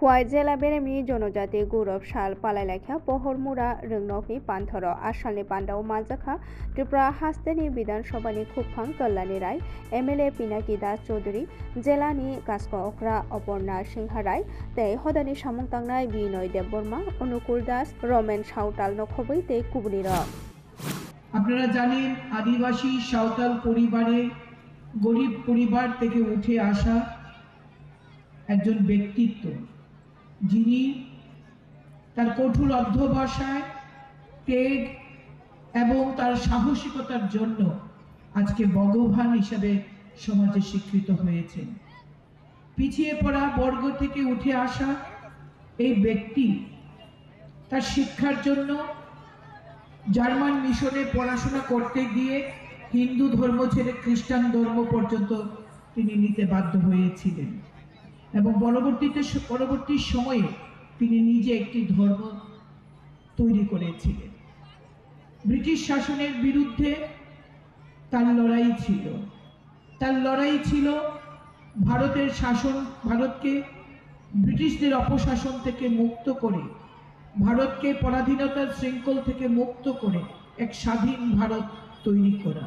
Huai jela beremni jonojati gurov shal palalekha pohormura rungnoki panthoro ashalni pandao majaka Tripura hasteni bidan sobani khupphang kallani rai MLA Pinaki Das Chaudhary jelani kasko okra Oporna Singha Rai tei hodani samung tangnai Binoy Debborma Onukul Das Roman Sautal nokhoboi tei kubnira আপনারা জানেন আদিবাসী সাঁওতাল পরিবারে গরিব পরিবার থেকে উঠে আসা একজন ব্যক্তিত্ব যিনি তার কঠোর অধ্যবসায় ত্যাগ এবং তার সাহসিকতার জন্য আজকে ভগবান হিসেবে সমাজে স্বীকৃত হয়েছেন। পিছিয়ে পড়া বর্গ থেকে উঠে আসা এই ব্যক্তি তার শিক্ষার জন্য জার্মান মিশনে পড়াশোনা করতে গিয়ে হিন্দু ধর্ম ছেড়ে খ্রিস্টান ধর্ম পর্যন্ত তিনি নিতে বাধ্য হয়েছিলেন এবং পরবর্তী সময়ে তিনি নিজে একটি ধর্ম তৈরি করেছিলেন। ব্রিটিশ শাসনের বিরুদ্ধে তার লড়াই ছিল ভারতকে ব্রিটিশদের অপশাসন থেকে মুক্ত করে ভারতকে পরাধীনতার শৃঙ্খল থেকে মুক্ত করে এক স্বাধীন ভারত তৈরি করা।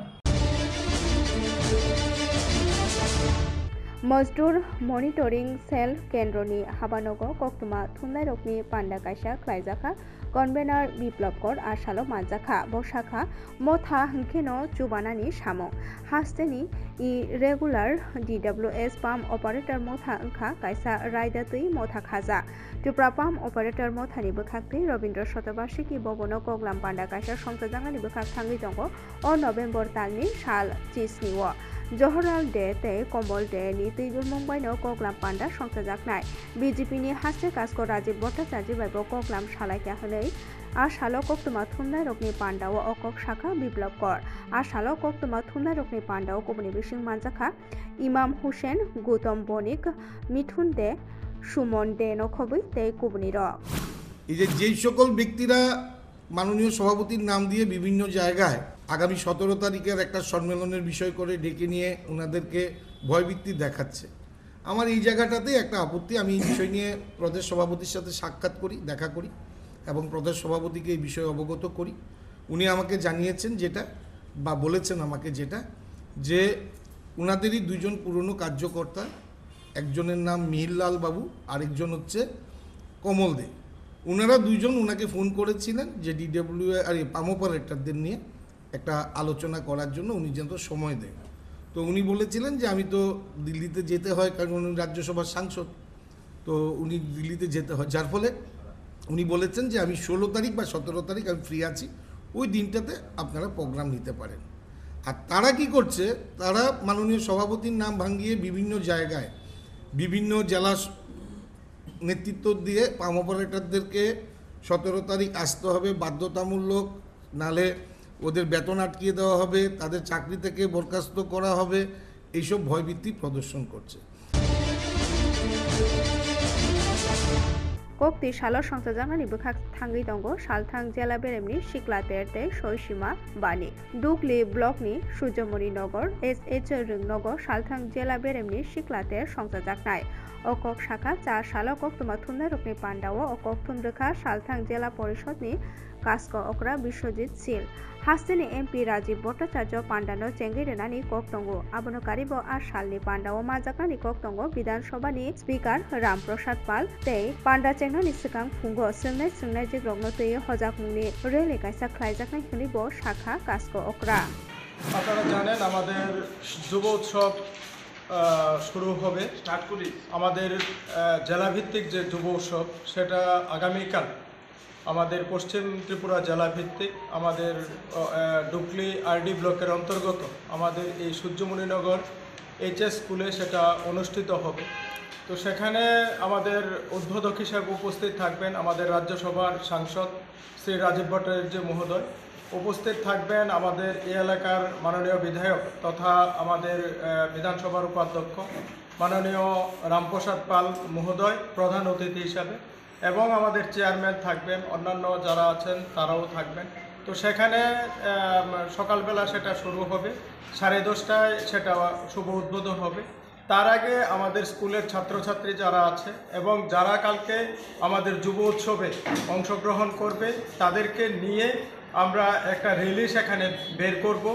মজদুর মনিটরিং সেল কেন্দ্রনি হাবানগো কক্তমা থুনলাইরকনি পান্ডা কাইসা খ্লাইজাখা কনভেনার বিপ্লবকর আশালো মানজাখা বসাখা মথা হংখেনো চুবানানি সামং হাস্তেনি ই রেগুলার DWS পাম্প অপারেটর মথা ওংখা কাইসা রায়দাতই মথা খাজা ত্রিপুরা পাম্প অপারেটর মথানি বখাকতই রবীন্দ্র শতবার্ষিকী ভবন কগলাম পান্ডা কাইসা সংসদাঙ্গানি বখাক থাঙ্গি দঙ্গ ও নভেম্বর তালনি সাল চিসনিও জহরাল ডে te কম্বল day ni tujul mumbai no koklam panda সংসদাকনাই BJP ni haste kasko Rajiv Bhattacharya baibo koklam salaika hwnei আর শালো কক্তমা থুন্না রকনি পান্ডা ও অকক শাখা বিপ্লব কর আর শালো কক্তমা থুন্না রকনি পান্ডা ও কবনি বিশিং মানজাখা ইমাম হুসেন গৌতম বণিক মিঠুন দে সুমন দে নখবই তে কুবনি র এই যে সকল ব্যক্তিরা মাননীয় সভাপতির নাম দিয়ে বিভিন্ন জায়গায় আগামী 17 তারিখের একটা সম্মেলনের বিষয় করে ডেকে নিয়ে ওনাদেরকে ভয়ভীতি দেখাচ্ছে। আমার এই জায়গাটাতে একটা আপত্তি, আমি এই বিষয় নিয়ে প্রদেশ সভাপতির সাথে সাক্ষাৎ করি, দেখা করি এবং প্রদেশ সভাপতিকে এই বিষয়ে অবগত করি। উনি আমাকে জানিয়েছেন যেটা বা বলেছেন আমাকে যেটা যে ওনাদেরই দুইজন পুরনো কার্যকর্তা, একজনের নাম মিহিরলাল বাবু, আরেকজন হচ্ছে কমল দে, ওনারা দুইজন ওনাকে ফোন করেছিলেন যে পাম্প অপারেটরদের নিয়ে একটা আলোচনা করার জন্য উনি যেন সময় দেন। তো উনি বলেছিলেন যে আমি তো দিল্লিতে যেতে হয়, কারণ উনি রাজ্যসভার সাংসদ, তো উনি দিল্লিতে যেতে হয়, যার ফলে উনি বলেছেন যে আমি 16 তারিখ বা 17 তারিখ আমি ফ্রি আছি, ওই দিনটাতে আপনারা প্রোগ্রাম নিতে পারেন। আর তারা কি করছে, তারা মাননীয় সভাপতির নাম ভাঙিয়ে বিভিন্ন জায়গায় বিভিন্ন জেলা নেতৃত্ব দিয়ে পাম্প অপারেটরদেরকে 17 তারিখ আসতে হবে বাধ্যতামূলক, নালে ওদের বেতন আটকিয়ে দেওয়া হবে, তাদের চাকরি থেকে বরখাস্ত করা হবে, এইসব ভয়ভীতি প্রদর্শন করছে। kokti shalo সংসদাঙ্গানি বখাক থাঙ্গি দঙ্গ সালথাং জেলা বেরেমনি শিকলাতেরতে সৈসীমা বানি দুগলি ব্লকনি সূর্যমণি নগর SH রংনগর সালথাং জেলা বেরেমনি শিকলাতের সংসদাকনাই অকক শাখা 4 শালো কক্তমা থুন্না রকনি পান্ডা ও অকক থুমরেখা সালথাং জেলা পরিষদনি cask অকরা Biswajit seal হাস্তেনি MP Rajib Bhattacharya পান্ডানো চেঙ্গিরেনানি কক্তঙ্গ আবনকারিব আর সালনি পান্ডা ও মাজাকানি কক্তঙ্গ বিধানসভানি স্পিকার রামপ্রসাদ পাল তেই পান্ডা চেঙ্গনানি সিকাং ফুঙ্গ সোংনাই যে রগ্নতই হজাকমুনি রেলে কাইসা খ্লাইজাকনাই হনিব শাখা কাস্ক অকরা। আপনারা জানেন আমাদের যুব উৎসব শুরু হবে, আমাদের জেলাভিত্তিক যে যুব উৎসব সেটা আগামীকাল আমাদের পশ্চিম ত্রিপুরা জেলা ভিত্তিক আমাদের ডুকলি RD ব্লকের অন্তর্গত আমাদের এই সূর্যমণিনগর HS স্কুলে সেটা অনুষ্ঠিত হবে। তো সেখানে আমাদের উদ্বোধক হিসেবে উপস্থিত থাকবেন আমাদের রাজ্যসভার সাংসদ শ্রী রাজীব ভট্টাচার্য মহোদয়, উপস্থিত থাকবেন আমাদের এই এলাকার মাননীয় বিধায়ক তথা আমাদের বিধানসভার উপাধ্যক্ষ মাননীয় রামপ্রসাদ পাল মহোদয় প্রধান অতিথি হিসাবে, এবং আমাদের চেয়ারম্যান থাকবেন, অন্যান্য যারা আছেন তারাও থাকবেন। তো সেখানে সকালবেলা সেটা শুরু হবে, 10:30টায় সেটা শুভ উদ্বোধন হবে তার আগে আমাদের স্কুলের ছাত্রছাত্রী যারা আছে এবং যারা কালকে আমাদের যুব উৎসবে অংশগ্রহণ করবে তাদেরকে নিয়ে আমরা একটা র্যালি সেখানে বের করব।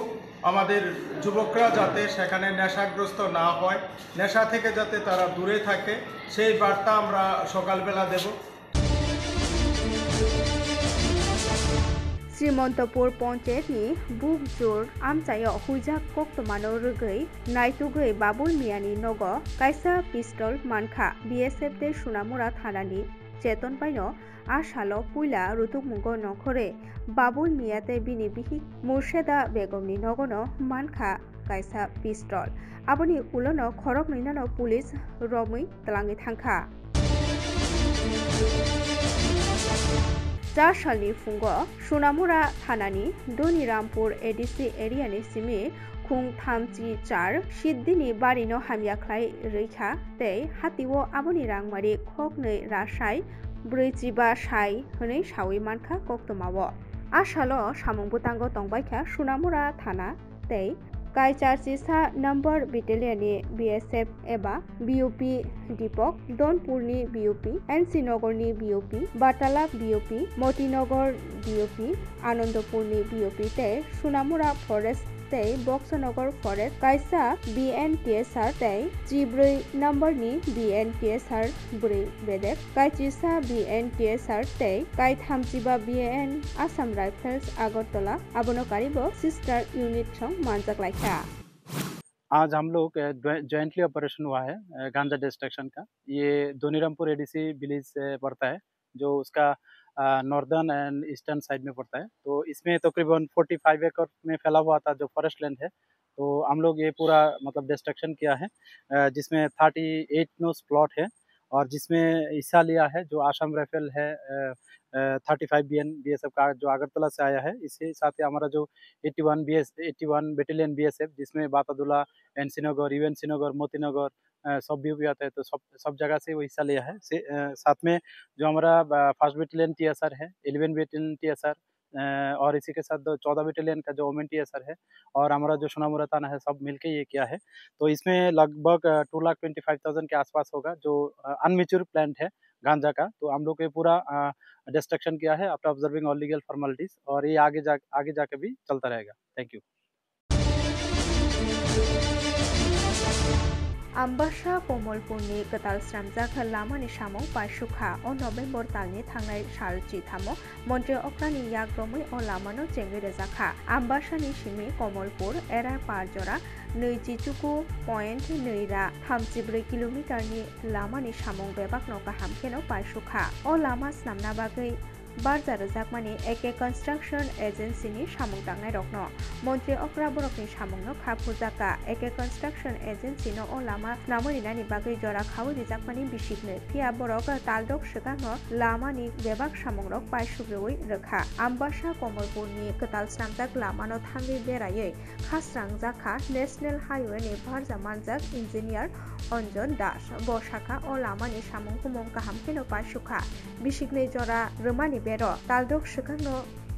আমাদের যুবকরা যাতে সেখানে নেশাগ্রস্ত না হয়, নেশা থেকে যাতে তারা দূরে থাকে, সেই বার্তা আমরা সকালবেলা দেব। श्रीमन्तपुर पञ्चायतनि बुकजोर आमचायाव हुइजाक कक्तमानो रोगै नायतुगै बाबुल मियानि नग कायसा पिस्तल मानखा BSF दे सुनामुरा थानानि चेतन बायनो आसालो पुइला रुतुकमुंगो नखरे बाबुल मियाते बिनि बिहिक मुर्शेदा बेगमनि नगनो मानखा कायसा पिस्तल आबनि उलनो खरक नैनानो पुलिस रमै तलाङै थांखा 4 सालनि फुंगो सुनामुरा थानानि धनिरामपुर ADC एरियानि सिमि खुं थामथि 4 सिद्दिनि बारिनो हामियाख्लाय रैखा तै हातिवो आबनि रांमारि खकनै रासाय 45 साय हनै सावै मानखा कक्तमावो आसालो सामुंबुतांगो तंबायखा सुनामुरा थाना तै कायचारचिसा नम्बर बेटेलियननि BSF एबा BUP दीपक दनपुरनि BUP NC नगरनि BUP बाटाला BUP मतिनगर BUP आनंदपुरनि BUP ते सुनामुरा फरेस्ट ते बक्सनगर फरेस्ट कायसा BNTSR ते 14 नम्बरनि BNTSR 4 बेदेक कायचिसा BNTSR ते काय 35 BN आसाम राइफल्स आगरतला आबनकारिबो सिस्टर यूनिट सं मानजाक लायखा। आज हम लोग जॉइंटली ऑपरेशन हुआ है गांजा डिस्ट्रक्शन का। ये धोनीरामपुर ADC विलेज से पड़ता है, जो उसका नॉर्दर्न एंड ईस्टर्न साइड में पड़ता है। तो इसमें तकरीबन 45 एकड़ में फैला हुआ था जो फॉरेस्ट लैंड है। तो हम लोग ये पूरा मतलब डिस्ट्रक्शन किया है, जिसमें 38 नोस प्लॉट है और जिसमें हिस्सा लिया है जो आसाम राइफल है 35 BSF का जो आगरतला से आया है। इसके साथ ही हमारा जो 81 बेटेलियन BSF जिसमें बातादुला, NC नगर, UNC नगर, मोतीनगर सब भी आते हैं, तो सब जगह से वो हिस्सा लिया है। साथ में जो हमारा 1st बेटेलियन TSR है, 11 बेटेलियन TSR और इसी के साथ 14 बेटेलियन का जो ओमेन TSR है और हमारा जो सोनामुरा थाना है, सब मिलके ये किया है। तो इसमें लगभग 2,25,000 के आसपास होगा जो अनमेच्योर प्लांट है गांजा का। तो हम लोग ये पूरा डिस्ट्रक्शन किया है after observing all legal formalities, और ये आगे जाके भी चलता रहेगा। Thank you. आम्बासा कमलपुरनि गोताल स्रामजाक लामानि सामं पाइसुखा अ नभेम्बर दाननि थांनाय साल 13 मन्त्रि अक्रानि याग्रमै अ लामानो जेंगै रोजाखा आम्बासानि सिमि कमलपुर एरार पारजरा 22.2 34 किलोमिटारनि लामानि सामं बेबाकनो गाहाम केनो पाइसुखा अ लामा स्नामना बागै बारजा रोजाकमानि एके कन्स्ट्राक्शन एजेन्सिनि सामं दांनाय रखनो मन्त्रि अक्रा बरकनि सामंनो खाफुजाका एके कन्स्ट्राक्शन एजेन्सिनो अ लामा नामरिनानि बागै जरा खावै रिजाकमानि बिसिकनो फिया बरक तालदक सिगांनो लामानि बेबाक सामंरक पाइसुग्रौै रोखा आम्बासा कमलपुरनि गोताल स्रामजाक लामानो थांगै बेरायै खास्रांजाखा नेशनेल हाइवेनि भारजा मानजाक इन्जिनियार अंजन दास बसाखा अ लामानि सामं हुमं गाहाम केनो पाइसुखा बिसिकनै जरा रोमानि बेरो तालदक सिगांनो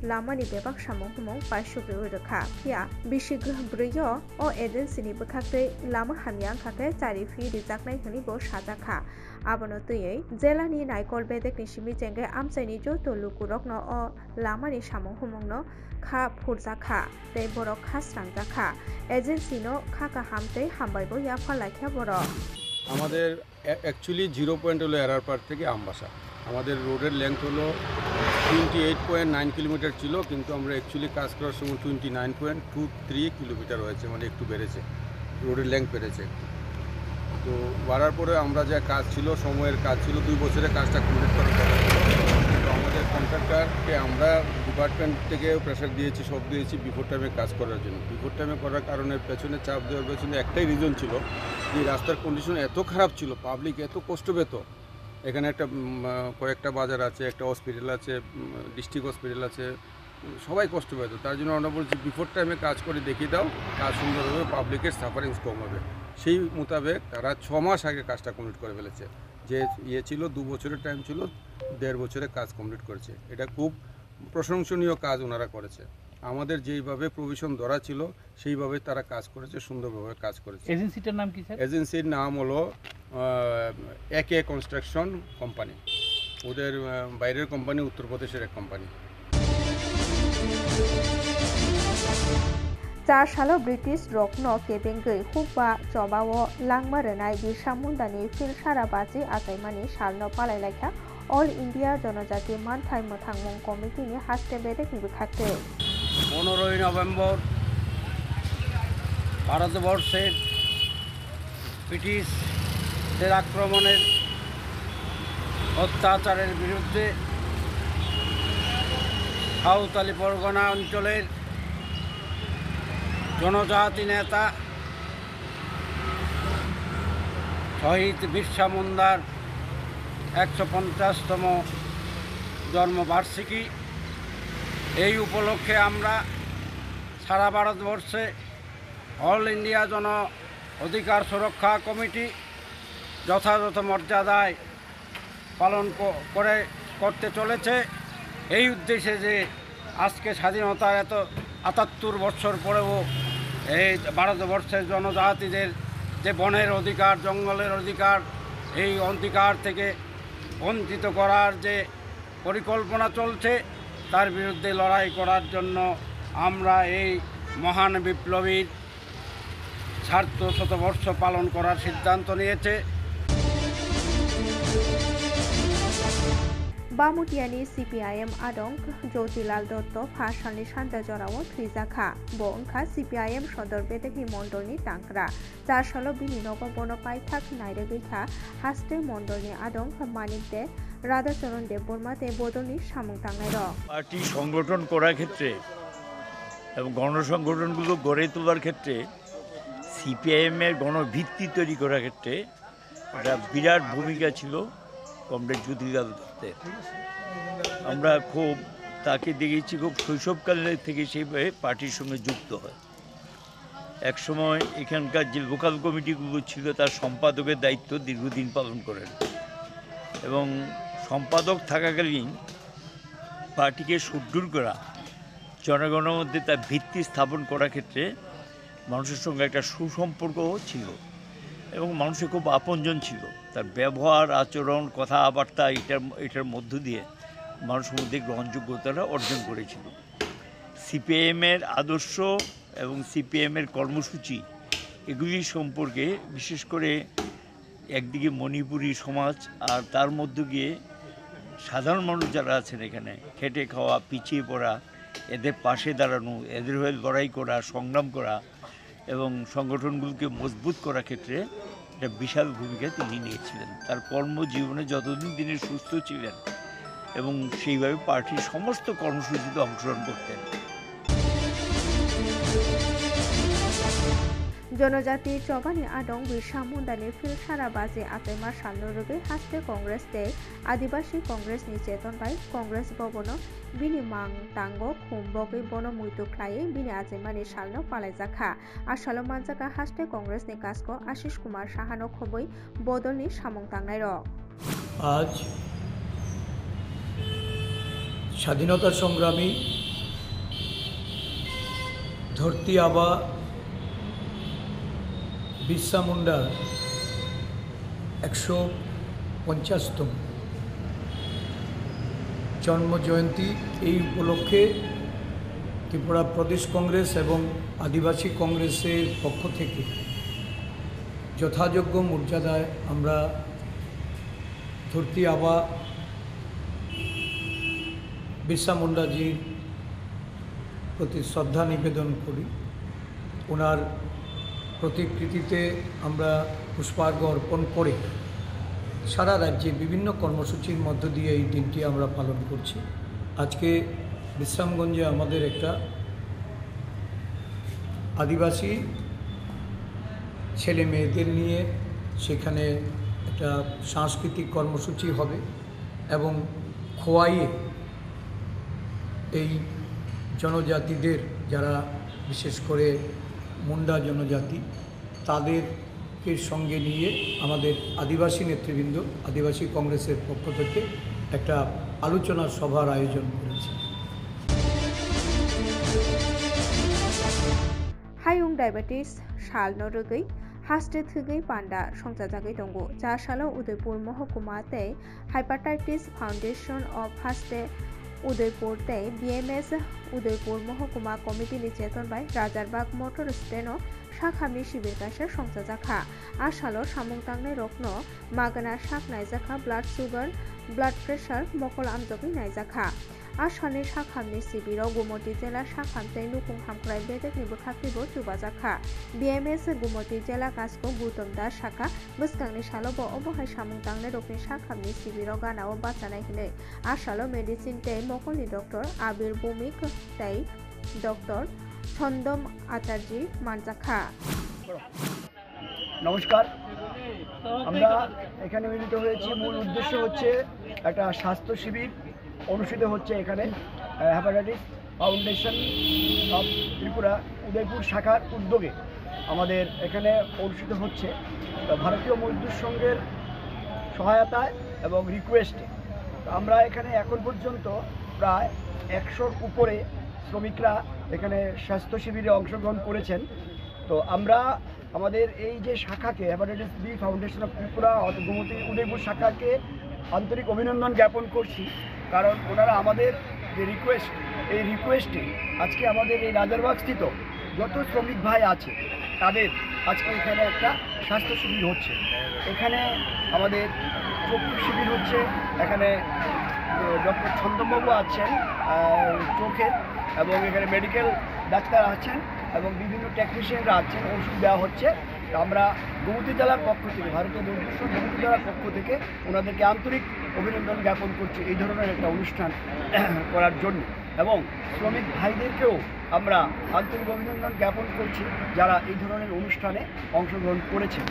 लामानि बेबाक सामं हुमं पाइसुग्रौै रोखा फिया बिसिक ब्रैयो अ एजेन्सिनि बोखाखै लामा हामियां खाथे चारिफि रिजाकनाय हनिबो साजाखा आबनो तैयै जेलानि नायकल बेदेकनि सिमि जेंगे आमसाइनि जतो लुकुरकनो अ लामानि सामं हुमंनो खा फुरजाखा तै बरक खास्रांजाखा एजेन्सिनो खाका हामतै हामबायबो याफा लायखा बरक আমাদের অ্যাকচুয়ালি 0 পয়েন্ট হলো এরার পার থেকে আমবাসা। আমাদের রোডের লেন্থ হলো 28.9 কিলোমিটার ছিল, কিন্তু আমরা অ্যাকচুয়ালি কাজ করার সময় 29.23 কিলোমিটার হয়েছে, মানে একটু বেড়েছে, রোডের লেন্থ বেড়েছে। তো বাড়ার পরে আমরা যা কাজ ছিল, সময়ের কাজ ছিল 2 বছরে কাজটা কমপ্লিট করার কথা ছিল। তো আমাদের কন্ট্রাক্টরকে আমরা ডিপার্টমেন্ট থেকে প্রেশার দিয়েছি, সব দিয়েছি বিফোর টাইমে কাজ করার জন্য। বিফোর টাইমে করার কারণে পেছনে চাপ দেওয়ার পেছনে একটাই রিজন ছিল যে রাস্তার কন্ডিশন এত খারাপ ছিল, পাবলিক এত কষ্ট পেত। এখানে একটা কয়েকটা বাজার আছে, একটা হসপিটাল আছে, ডিস্ট্রিক্ট হসপিটাল আছে, সবাই কষ্ট পেত। তার জন্য আমরা বলছি বিফোর টাইমে কাজ করে দেখিয়ে দাও, কাজ সুন্দর হবে, পাবলিকের সাফারিংস কম হবে। সেই মোতাবেক তারা 6 মাস আগে কাজটা কমপ্লিট করে ফেলেছে। যে ছিল 2 বছরের টাইম ছিল, 1.5 বছরে কাজ কমপ্লিট করেছে। এটা খুব প্রশংসনীয় কাজ ওনারা করেছে। আমাদের যেইভাবে প্রভিশন ধরা ছিল সেইভাবে তারা কাজ করেছে, সুন্দরভাবে কাজ করেছে। এজেন্সিটার নাম কি স্যার? এজেন্সির নাম হলো একে কনস্ট্রাকশন কোম্পানি। ওদের বাইরের কোম্পানি, উত্তরপ্রদেশের এক কোম্পানি। 4 सालो ब्रिटिश रत्न केबेंगै हुकबा जबाओ लांगमारनाय बिरसा मुंडानि फिल साराबाजी आजायमानि सालनो पालायलायखा অল ইন্ডিয়া জনজাতি মানথাই মথাংমং কমিটিনি হাস্তে বেদে কিবুখাতে 15ই নভেম্বর ভারতবর্ষের ব্রিটিশদের আক্রমণের অত্যাচারের বিরুদ্ধে সাঁওতালি পরগনা অঞ্চলের জনজাতি নেতা শহীদ বিরসা মুন্ডার 150তম জন্মবার্ষিকী। এই উপলক্ষে আমরা সারা ভারতবর্ষে অল ইন্ডিয়া জন অধিকার সুরক্ষা কমিটি যথাযথ মর্যাদায় পালন করতে চলেছে। এই উদ্দেশ্যে যে আজকে স্বাধীনতার এত ৭৮ বছর পরেও এই ভারতবর্ষের জনজাতিদের যে বনের অধিকার, জঙ্গলের অধিকার, এই অধিকার থেকে বঞ্চিত করার যে পরিকল্পনা চলছে তার বিরুদ্ধে লড়াই করার জন্য আমরা এই মহান বিপ্লবীর ১৫০ পালন করার সিদ্ধান্ত নিয়েছে। বামুটিয়ানি CPIM আদং Jyotilal Dutta ফাঁসালনি Santa জরাও থ্রিজাখা বংখা CPIM সদর বেদেগি মন্ডলনি টাংরা 4 সালো বিনি নগ বনপাইথাক নাইরেগৈখা হাস্তে মন্ডলনি আদং মানিক দে রাধাচরণ দেব বর্মাতে বদলনি সামং টাংনাই র পার্টি সংগঠন করার ক্ষেত্রে এবং গণসংগঠনগুলো গড়ে তোলার ক্ষেত্রে সিপিআইএমের গণভিত্তি তৈরি করার ক্ষেত্রে একটা বিরাট ভূমিকা ছিল কমরেড জ্যোতিলাল দত্তের। আমরা খুব তাকে দেখেছি খুব শৈশবকালের থেকে সেইভাবে পার্টির সঙ্গে যুক্ত হয়। একসময় এখানকার যে লোকাল কমিটিগুলো ছিল তার সম্পাদকের দায়িত্ব দীর্ঘদিন পালন করেন এবং সম্পাদক থাকাকালীন পার্টিকে সুদৃঢ় করা, জনগণের মধ্যে তার ভিত্তি স্থাপন করার ক্ষেত্রে মানুষের সঙ্গে একটা সুসম্পর্কও ছিল এবং মানুষের খুব আপনজন ছিল। তার ব্যবহার, আচরণ, কথাবার্তা এটার মধ্য দিয়ে মানুষের মধ্যে গ্রহণযোগ্যতাটা অর্জন করেছিল। সিপিআইএমের আদর্শ এবং সিপিআইএমের কর্মসূচি এগুলি সম্পর্কে বিশেষ করে একদিকে মণিপুরী সমাজ আর তার মধ্য গিয়ে সাধারণ মানুষ যারা আছেন এখানে খেটে খাওয়া, পিছিয়ে পড়া, এদের পাশে দাঁড়ানো, এদের হয়ে লড়াই করা, সংগ্রাম করা এবং সংগঠনগুলোকে মজবুত করার ক্ষেত্রে একটা বিশাল ভূমিকা তিনি নিয়েছিলেন। তার কর্মজীবনে যতদিন তিনি সুস্থ ছিলেন এবং সেইভাবে পার্টির সমস্ত কর্মসূচিতে অংশগ্রহণ করতেন। জনজাতি চবানি আদং বিরসা মুন্ডানি ফিল সারাবাজি আতাইমা সালনরুগে হাস্তে কংগ্রেস দে আদিবাসী কংগ্রেস নি চেতন বাই কংগ্রেস ভবন বিনি মাং টাঙ্গো খুমবগৈ বন মুইতু খ্লায়ে বিনি আজাইমানি সালনো পালাইজাখা আসালো মানজাকা হাস্তে কংগ্রেস নি কাসকো আশিস কুমার সাহানো খবৈ বদলনি সামং টাংনাই র আজ স্বাধীনতা সংগ্রামী ধরতি আবা বিরসা মুন্ডার 150তম জন্মজয়ন্তী। এই উপলক্ষে ত্রিপুরা প্রদেশ কংগ্রেস এবং আদিবাসী কংগ্রেসের পক্ষ থেকে যথাযোগ্য মর্যাদায় আমরা ধরতি আবা বিরসা মুন্ডাজির প্রতি শ্রদ্ধা নিবেদন করি। ওনার প্রতিকৃতিতে আমরা পুষ্পার্ঘ অর্পণ করে সারা রাজ্যে বিভিন্ন কর্মসূচির মধ্য দিয়ে এই দিনটি আমরা পালন করছি। আজকে বিশ্রামগঞ্জে আমাদের একটা আদিবাসী ছেলে মেয়েদের নিয়ে সেখানে একটা সাংস্কৃতিক কর্মসূচি হবে এবং খোয়াইয়ে এই জনজাতিদের যারা বিশেষ করে মুন্ডা জনজাতি তাদেরকে সঙ্গে নিয়ে আমাদের আদিবাসী নেতৃবৃন্দ আদিবাসী কংগ্রেসের পক্ষ থেকে একটা আলোচনা সভার আয়োজন করেছে। डायबेटिस साल नरुगै हास्टे थुगै पांडा संजाजागै दंगो जा सालो उदयपुर महकुमा तै हाइपाटाइटिस फाउंडेशन अफ हास्टे उदयपुर तै BMS उदयपुर महकुमा कमिटी नि चेतन बाय राजारबाग मोटर स्टेनो शाखानि शिबिर काशा संजाजाखा आसालो सामुं तांनाय रखनो मागना शाक नायजाखा ब्लाड सुगार ब्लाड प्रेसार मकल आमजगै नायजाखा आसामनि शाखामनि शिबिराव गुमती जिला शाखामथाय नुकुं हामख्राय बेदेकनि बोखाख्रिबो तुबाजाखा BMS गुमती जिला कासको गुतम दास शाखा बसकांनि सालोबो अबहाय सामुं तांनाय रखनि शाखामनि शिबिराव गानाव बाचानाय हिनै आसालो मेडिसिन तै मकलनि डक्टर आबिर भौमिक तै डक्टर ছন্দম আচার্যি মানজাখা। নমস্কার, আমরা এখানে মিলিত হয়েছি। মূল উদ্দেশ্য হচ্ছে একটা স্বাস্থ্য শিবির অনুষ্ঠিত হচ্ছে এখানে hepatitis foundation of Tripura Udaipur শাখার উদ্যোগে আমাদের এখানে অনুষ্ঠিত হচ্ছে ভারতীয় মজদুর সংঘের সহায়তায় এবং রিকোয়েস্টে। আমরা এখানে এখন পর্যন্ত প্রায় 100-র উপরে শ্রমিকরা এখানে স্বাস্থ্য শিবিরে অংশগ্রহণ করেছেন। তো আমরা আমাদের এই যে শাখাকে hepatitis B foundation of Tripura Gomati Udaipur শাখাকে আন্তরিক অভিনন্দন জ্ঞাপন করছি, কারণ ওনারা আমাদের যে রিকোয়েস্ট, এই রিকোয়েস্টে আজকে আমাদের এই রাজারবাগস্থিত যত শ্রমিক ভাই আছে তাদের আজকে এখানে একটা স্বাস্থ্য শিবির হচ্ছে। এখানে আমাদের চক্ষু শিবির হচ্ছে, এখানে ডক্টর ছন্দমবাবু আছেন চোখের, এবং এখানে মেডিকেল ডাক্তার আছেন এবং বিভিন্ন টেকনিশিয়ানরা আছেন, ওষুধ দেওয়া হচ্ছে। আমরা গোমতী জেলার পক্ষ থেকে, ভারতীয় মজদুর সংঘ গোমতী জেলার পক্ষ থেকে ওনাদেরকে আন্তরিক অভিনন্দন জ্ঞাপন করছি এই ধরনের একটা অনুষ্ঠান করার জন্য, এবং শ্রমিক ভাইদেরকেও আমরা আন্তরিক অভিনন্দন জ্ঞাপন করছি যারা এই ধরনের অনুষ্ঠানে অংশগ্রহণ করেছেন।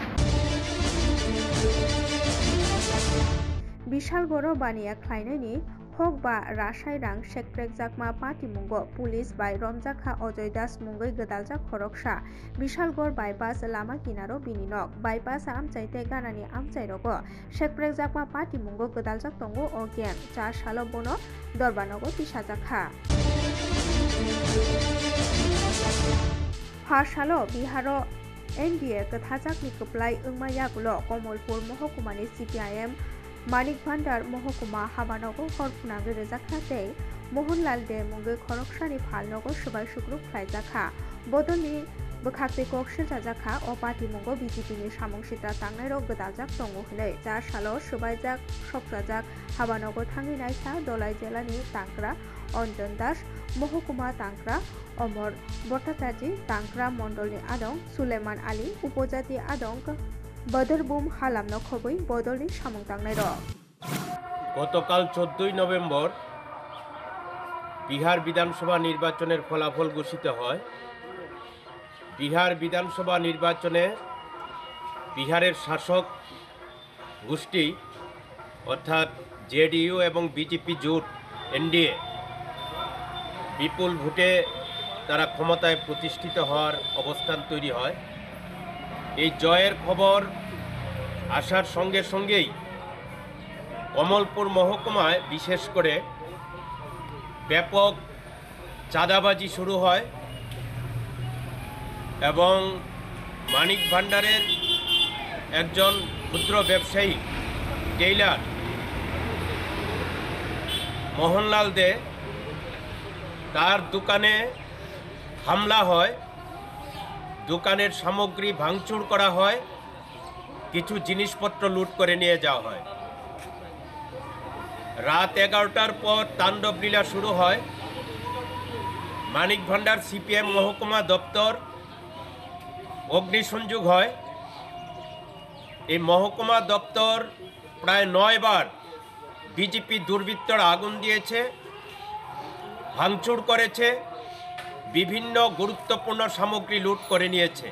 বিশাল বড় বানিয়া খ্লাইনাयनि हक बा रासाय रां सेक्रेक जाकमा पार्टी मुंगो पुलिस बाय रमजाखा अजय दास मुंगै गदालजा खरकसा विशालगढ़ बाईपास लामा किनारो बिनिनक बाईपास आमचाइते गानानि आमचाइरगो सेक्रेक जाकमा पार्टी मुंगो गदालजाक तंगो अगेन 4 सालो बनो दरबानगो तिसाजाखा फारसालो बिहारो NDA गथाजाकनि कप्लाय ओंमायागुलो कमलपुर महकुमानि CPIM मानिक भान्डार महकुमा हाबानगर हरफुना गेरेजाखाते मोहनलाल दे मुंगै खरकसानि फालनगर सबाय सुग्रुप ख्लायजाखा बदलनि बोखाख्रि कक्से जाजाखा अ पार्टी मुंगो BJPनि सामुंसित्रा तांनायरो गदालजाक दंगो हिनै 4 सालो सबायजाक सकजाजाक हाबानगर थांनि नायसा दलाई जिल्लानि तांक्रा अंजन दास महकुमा तांक्रा अमर भट्टाचार्य तांक्रा मंडलनि आदं सुलेमान आली उपजाति आदं बदरबुम हालामनो खबै बदलनि सामुं तांनाय र গতকাল 14 নভেম্বর বিহার বিধানসভা নির্বাচনের ফলাফল ঘোষিত হয়। বিহার বিধানসভা নির্বাচনে বিহারের শাসক গোষ্ঠী অর্থাৎ JDU এবং BJP জোট NDA বিপুল ভোটে তারা ক্ষমতায় প্রতিষ্ঠিত হওয়ার অবস্থান তৈরি হয়। এই জয়ের খবর আসার সঙ্গে সঙ্গেই কমলপুর মহকুমায় বিশেষ করে ব্যাপক চাঁদাবাজি শুরু হয় এবং মানিক ভান্ডারের একজন ক্ষুদ্র ব্যবসায়ী টেইলার মোহনলাল দে তার দোকানে হামলা হয়, দোকানের সামগ্রী ভাঙচুর করা হয়, কিছু জিনিসপত্র লুট করে নিয়ে যাওয়া হয়। রাত 11টার পর তাণ্ডব লীলা শুরু হয়। মানিক ভান্ডার CPM মহকুমা দপ্তর অগ্নিসংযোগ হয়। এই মহকুমা দপ্তর প্রায় 9 বার BJP দুর্বৃত্তরা আগুন দিয়েছে, ভাঙচুর করেছে, বিভিন্ন গুরুত্বপূর্ণ সামগ্রী লুট করে নিয়েছে।